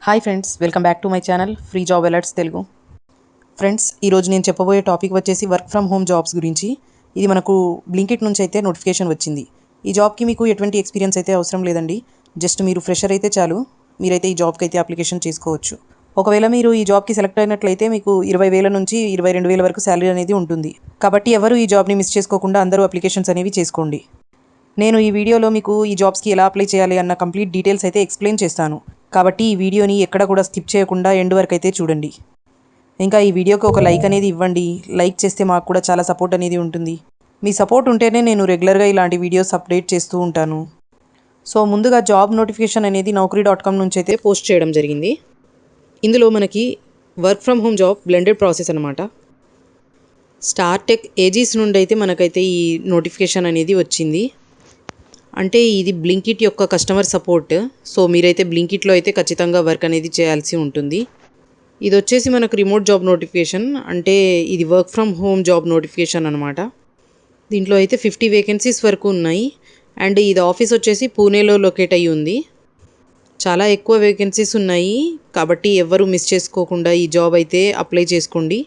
Hi friends, welcome back to my channel free job alerts Telugu. Friends, ఈరోజు నేను చెప్పబోయే topic వచ్చేసి వర్క్ ఫ్రమ్ హోమ్ జాబ్స్ గురించి. ఇది మనకు బ్లింకిట్ నుంచి అయితే నోటిఫికేషన్ వచ్చింది. ఈ జాబ్కి మీకు ఎటువంటి ఎక్స్పీరియన్స్ అయితే అవసరం లేదండి. జస్ట్ మీరు ఫ్రెషర్ అయితే చాలు, మీరైతే ఈ జాబ్కి అయితే అప్లికేషన్ చేసుకోవచ్చు. ఒకవేళ మీరు ఈ జాబ్కి సెలెక్ట్ అయినట్లయితే మీకు 20,000 నుంచి 22,000 వరకు శాలరీ అనేది ఉంటుంది. కాబట్టి ఎవరు ఈ జాబ్ని మిస్ చేసుకోకుండా అందరూ అప్లికేషన్స్ అనేవి చేసుకోండి. నేను ఈ వీడియోలో మీకు ఈ జాబ్స్కి ఎలా అప్లై చేయాలి అన్న కంప్లీట్ డీటెయిల్స్ అయితే ఎక్స్ప్లెయిన్ చేస్తాను. కాబట్టి ఈ వీడియోని ఎక్కడ కూడా స్కిప్ చేయకుండా ఎండ్ వరకు అయితే చూడండి. ఇంకా ఈ వీడియోకి ఒక లైక్ అనేది ఇవ్వండి. లైక్ చేస్తే మాకు కూడా చాలా సపోర్ట్ అనేది ఉంటుంది. మీ సపోర్ట్ ఉంటేనే నేను రెగ్యులర్గా ఇలాంటి వీడియోస్ అప్డేట్ చేస్తూ ఉంటాను. సో ముందుగా జాబ్ నోటిఫికేషన్ అనేది naukri.com నుంచి అయితే పోస్ట్ చేయడం జరిగింది. ఇందులో మనకి work from home job blended process అనమాట. స్టార్టెక్ ఏజీస్ నుండి అయితే మనకైతే ఈ నోటిఫికేషన్ అనేది వచ్చింది. అంటే ఇది బ్లింకిట్ యొక్క కస్టమర్ సపోర్ట్. సో మీరైతే బ్లింకిట్లో అయితే ఖచ్చితంగా వర్క్ అనేది చేయాల్సి ఉంటుంది. ఇది వచ్చేసి మనకు రిమోట్ జాబ్ నోటిఫికేషన్, అంటే ఇది work from home job notification అనమాట. దీంట్లో అయితే 50 వేకెన్సీస్ వరకు ఉన్నాయి. అండ్ ఇది ఆఫీస్ వచ్చేసి పూణేలో లొకేట్ అయ్యి ఉంది. చాలా ఎక్కువ వేకెన్సీస్ ఉన్నాయి, కాబట్టి ఎవరు మిస్ చేసుకోకుండా ఈ జాబ్ అయితే అప్లై చేసుకోండి.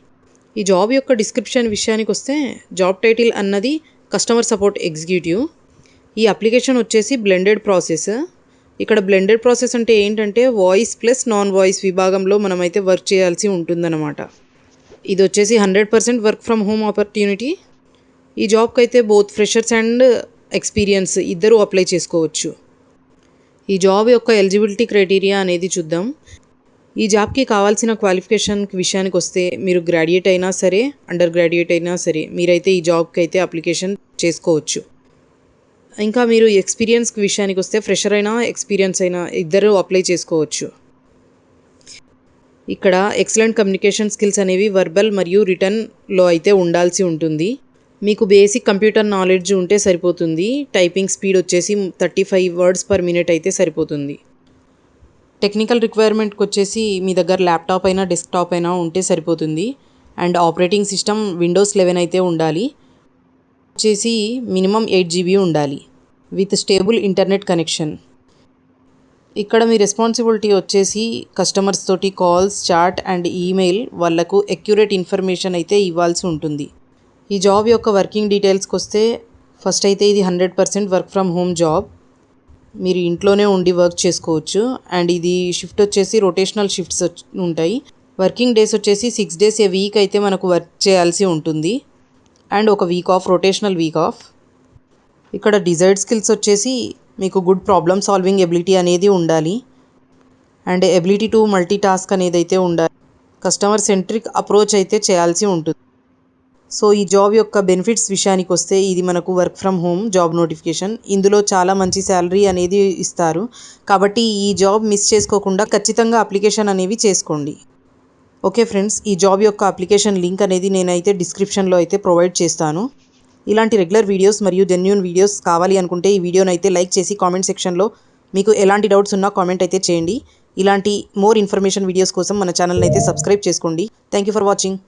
ఈ జాబ్ యొక్క డిస్క్రిప్షన్ విషయానికి వస్తే జాబ్ టైటిల్ అన్నది కస్టమర్ సపోర్ట్ ఎగ్జిక్యూటివ్. ఈ అప్లికేషన్ వచ్చేసి బ్లెండెడ్ ప్రాసెస్. ఇక్కడ బ్లెండెడ్ ప్రాసెస్ అంటే ఏంటంటే వాయిస్ ప్లస్ నాన్ వాయిస్ విభాగంలో మనమైతే వర్క్ చేయాల్సి ఉంటుందన్నమాట. ఇది వచ్చేసి 100% వర్క్ ఫ్రమ్ హోమ్ ఆపర్చునిటీ. ఈ జాబ్కి అయితే బోత్ ఫ్రెషర్స్ అండ్ ఎక్స్పీరియన్స్ ఇద్దరూ అప్లై చేసుకోవచ్చు. ఈ జాబ్ యొక్క ఎలిజిబిలిటీ క్రైటీరియా అనేది చూద్దాం. ఈ జాబ్కి కావాల్సిన క్వాలిఫికేషన్ విషయానికి వస్తే మీరు గ్రాడ్యుయేట్ అయినా సరే, అండర్ గ్రాడ్యుయేట్ అయినా సరే మీరైతే ఈ జాబ్కి అయితే అప్లికేషన్ చేసుకోవచ్చు. ఇంకా మీరు ఎక్స్పీరియన్స్ విషయానికి వస్తే ఫ్రెషర్ అయినా ఎక్స్పీరియన్స్ అయినా ఇద్దరు అప్లై చేసుకోవచ్చు. ఇక్కడ ఎక్సలెంట్ కమ్యూనికేషన్ స్కిల్స్ అనేవి వర్బల్ మరియు రిటర్న్లో అయితే ఉండాల్సి ఉంటుంది. మీకు బేసిక్ కంప్యూటర్ నాలెడ్జ్ ఉంటే సరిపోతుంది. టైపింగ్ స్పీడ్ వచ్చేసి 35 words per minute అయితే సరిపోతుంది. టెక్నికల్ రిక్వైర్మెంట్కి వచ్చేసి మీ దగ్గర ల్యాప్టాప్ అయినా డెస్క్టాప్ అయినా ఉంటే సరిపోతుంది. అండ్ ఆపరేటింగ్ సిస్టమ్ విండోస్ 11 అయితే ఉండాలి. వచ్చేసి మినిమం 8 GB ఉండాలి విత్ స్టేబుల్ ఇంటర్నెట్ కనెక్షన్. ఇక్కడ మీ రెస్పాన్సిబిలిటీ వచ్చేసి కస్టమర్స్ తోటి కాల్స్, చాట్ అండ్ ఈమెయిల్ వాళ్ళకు అక్యురేట్ ఇన్ఫర్మేషన్ అయితే ఇవ్వాల్సి ఉంటుంది. ఈ జాబ్ యొక్క వర్కింగ్ డీటెయిల్స్కి వస్తే ఫస్ట్ అయితే ఇది 100% వర్క్ ఫ్రమ్ హోమ్ జాబ్. మీరు ఇంట్లోనే ఉండి వర్క్ చేసుకోవచ్చు. అండ్ ఇది షిఫ్ట్ వచ్చేసి రొటేషనల్ షిఫ్ట్స్ ఉంటాయి. వర్కింగ్ డేస్ వచ్చేసి 6 days ఏ వీక్ అయితే మనకు వర్క్ చేయాల్సి ఉంటుంది. అండ్ ఒక week off, rotational week off. ఇక్కడ డిజైర్డ్ స్కిల్స్ వచ్చేసి మీకు గుడ్ ప్రాబ్లమ్ సాల్వింగ్ ఎబిలిటీ అనేది ఉండాలి. And ability to multi task అనేది అయితే ఉండాలి. కస్టమర్ సెంట్రిక్ అప్రోచ్ అయితే చేయాల్సి ఉంటుంది. సో ఈ జాబ్ యొక్క బెనిఫిట్స్ విషయానికి వస్తే ఇది మనకు work from home job notification. ఇందులో చాలా మంచి శాలరీ అనేది ఇస్తారు. కాబట్టి ఈ జాబ్ మిస్ చేసుకోకుండా ఖచ్చితంగా అప్లికేషన్ అనేవి చేసుకోండి. ఓకే ఫ్రెండ్స్, ఈ జాబ్ యొక్క అప్లికేషన్ లింక్ అనేది నేనైతే డిస్క్రిప్షన్లో అయితే ప్రొవైడ్ చేస్తాను. ఇలాంటి రెగ్యులర్ వీడియోస్ మరియు జెన్యూన్ వీడియోస్ కావాలి అనుకుంటే ఈ వీడియోని అయితే లైక్ చేసి కామెంట్ సెక్షన్లో మీకు ఎలాంటి డౌట్స్ ఉన్నా కామెంట్ అయితే చేయండి. ఇలాంటి మోర్ ఇన్ఫర్మేషన్ వీడియోస్ కోసం మన ఛానల్ని అయితే సబ్స్క్రైబ్ చేసుకోండి. Thank you for watching.